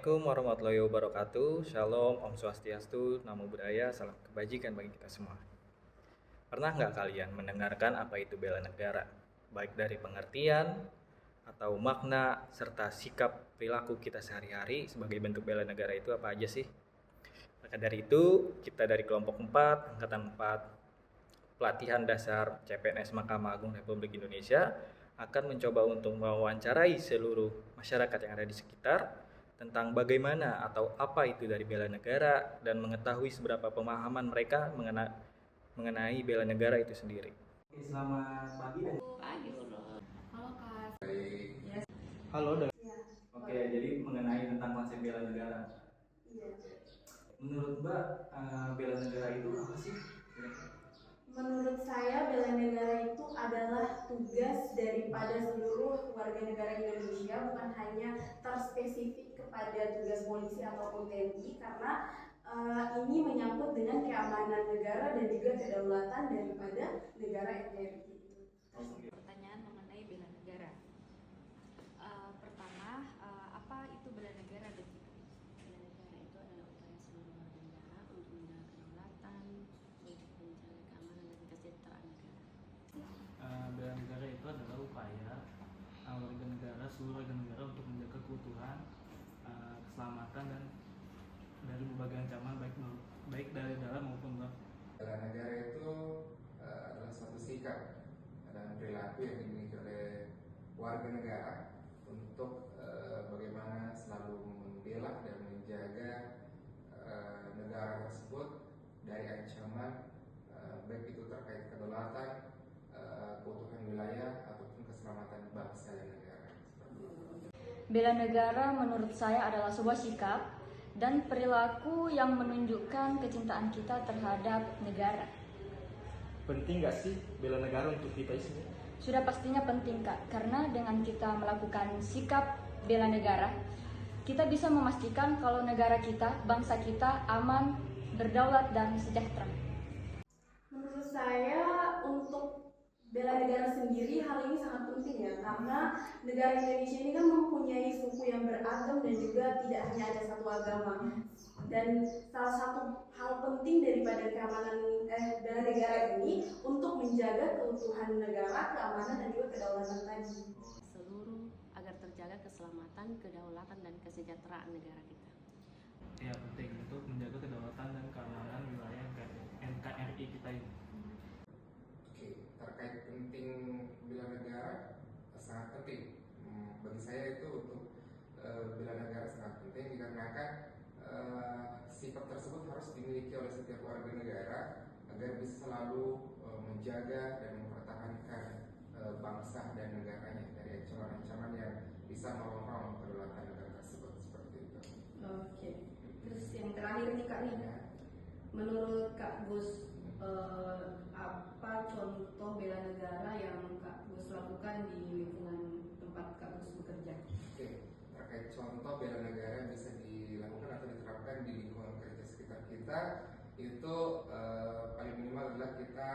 Assalamualaikum warahmatullahi wabarakatuh. Shalom, Om Swastiastu, Namo Buddhaya, salam kebajikan bagi kita semua. Pernah nggak kalian mendengarkan apa itu bela negara? Baik dari pengertian atau makna serta sikap perilaku kita sehari-hari sebagai bentuk bela negara itu apa aja sih? Maka dari itu, kita dari kelompok 4, Angkatan 4, Pelatihan Dasar CPNS Mahkamah Agung Republik Indonesia akan mencoba untuk mewawancarai seluruh masyarakat yang ada di sekitar tentang bagaimana atau apa itu dari bela negara dan mengetahui seberapa pemahaman mereka mengenai bela negara itu sendiri. Oke, selamat pagi dan Pagi, Bro. Halo, Kak. halo. Iya. Oke, jadi mengenai tentang konsep bela negara. Iya. Menurut Mbak, bela negara itu apa sih? Menurut saya, bela negara itu adalah tugas daripada seluruh warga negara Indonesia, bukan hanya terspesifik kepada tugas polisi ataupun TNI, karena ini menyangkut dengan keamanan negara dan juga kedaulatan daripada negara NKRI. Pertanyaan mengenai bela negara. Pertama, apa itu bela negara begitu? Bela negara itu adalah upaya seluruh warga negara untuk menjaga kedaulatan, untuk menjaga keamanan dan kesejahteraan negara. Bela negara itu adalah upaya seluruh warga negara untuk menjaga keutuhan, keselamatan dan dari berbagai ancaman baik dari dalam maupun luar. Bela negara itu adalah suatu sikap dan perilaku yang dimiliki oleh warga negara untuk bagaimana selalu membela dan menjaga negara tersebut dari ancaman baik itu terkait kedaulatan, keutuhan wilayah ataupun keselamatan bangsa dan negara. Bela negara menurut saya adalah sebuah sikap dan perilaku yang menunjukkan kecintaan kita terhadap negara. Penting nggak sih bela negara untuk kita semua? Sudah pastinya penting, Kak, karena dengan kita melakukan sikap bela negara, kita bisa memastikan kalau negara kita, bangsa kita aman, berdaulat dan sejahtera. Menurut saya, untuk bela negara sendiri hal ini sangat penting ya, karena negara Indonesia ini kan mempunyai suku yang beragam dan juga tidak hanya ada satu agama. Dan salah satu hal penting daripada keamanan bela negara ini untuk menjaga keutuhan negara, keamanan dan juga kedaulatan tadi. Seluruh agar terjaga keselamatan, kedaulatan dan kesejahteraan negara kita. Ya, penting untuk menjaga kedaulatan dan keamanan wilayah NKRI kita ini. Oke, terkait penting bela negara sangat penting. Bagi saya itu untuk bela negara sangat penting dikarenakan sifat tersebut harus dimiliki oleh setiap warga negara agar bisa selalu menjaga dan mempertahankan bangsa dan negaranya dari ancaman-ancaman yang bisa merongrong kedaulatan negara tersebut, seperti itu. Oke. Terus yang terakhir nih Kak nih, menurut Kak Gus, apa contoh bela negara yang Kak Gus lakukan di lingkungan tempat Kak Gus bekerja? Oke, terkait contoh bela negara yang bisa dilakukan atau diterapkan di lingkungan kerja sekitar kita, itu paling minimal adalah kita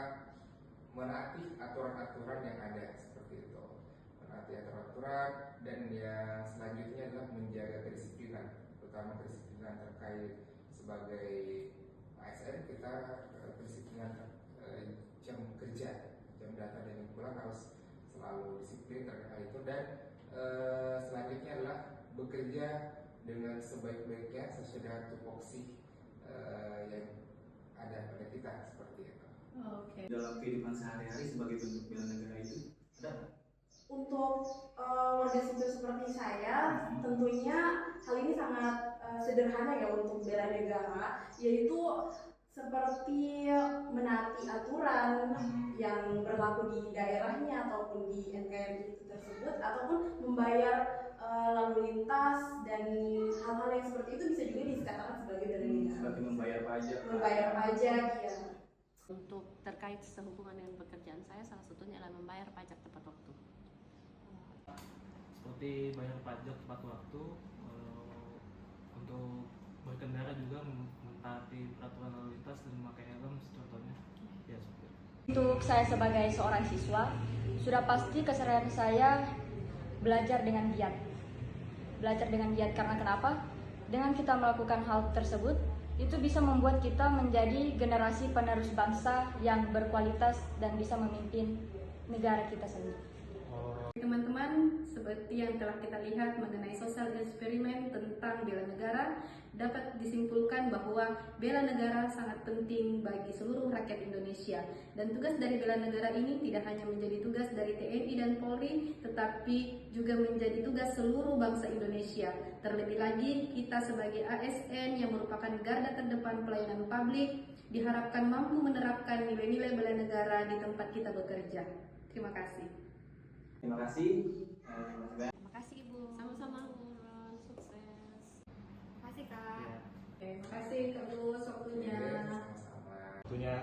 menaati aturan-aturan yang ada, seperti itu. Menaati aturan-aturan, dan yang selanjutnya adalah menjaga kedisiplinan, terutama kedisiplinan terkait sebagai ASN, kita kedisiplinan jam kerja, jam datang dan pulang harus selalu disiplin terkait hal itu. Dan selanjutnya adalah bekerja dengan sebaik-baiknya sesuai dengan tupoksi yang ada pada kita, seperti itu. Oke. Dalam kehidupan sehari-hari sebagai bentuk bela negara itu ada nggak? Untuk warga sipil seperti saya, tentunya hal ini sangat sederhana ya untuk bela negara, yaitu seperti menaati aturan yang berlaku di daerahnya ataupun di NKRI itu tersebut, ataupun membayar lalu lintas, dan hal-hal yang seperti itu bisa juga dikatakan sebagai bela negara. Seperti membayar pajak. Membayar pajak, ya. Untuk terkait sehubungan dengan pekerjaan saya, salah satunya adalah membayar pajak tepat waktu. Seperti bayar pajak tepat waktu, untuk berkendara juga mentaati peraturan lalu lintas dan memakai helm contohnya. Ya, seperti itu. Untuk saya sebagai seorang siswa, sudah pasti keseharian saya belajar dengan giat. Belajar dengan giat karena kenapa? Dengan kita melakukan hal tersebut, itu bisa membuat kita menjadi generasi penerus bangsa yang berkualitas dan bisa memimpin negara kita sendiri. Teman-teman, seperti yang telah kita lihat mengenai sosial eksperimen tentang bela negara, dapat disimpulkan bahwa bela negara sangat penting bagi seluruh rakyat Indonesia. Dan tugas dari bela negara ini tidak hanya menjadi tugas dari TNI dan Polri, tetapi juga menjadi tugas seluruh bangsa Indonesia. Terlebih lagi, kita sebagai ASN yang merupakan garda terdepan pelayanan publik, diharapkan mampu menerapkan nilai-nilai bela negara di tempat kita bekerja. Terima kasih. Terima kasih. Terima kasih Ibu. Sama-sama Nurul, sukses. Terima kasih Kak. Ya. Terima kasih Kak Gus waktunya. Sama-sama. Tentunya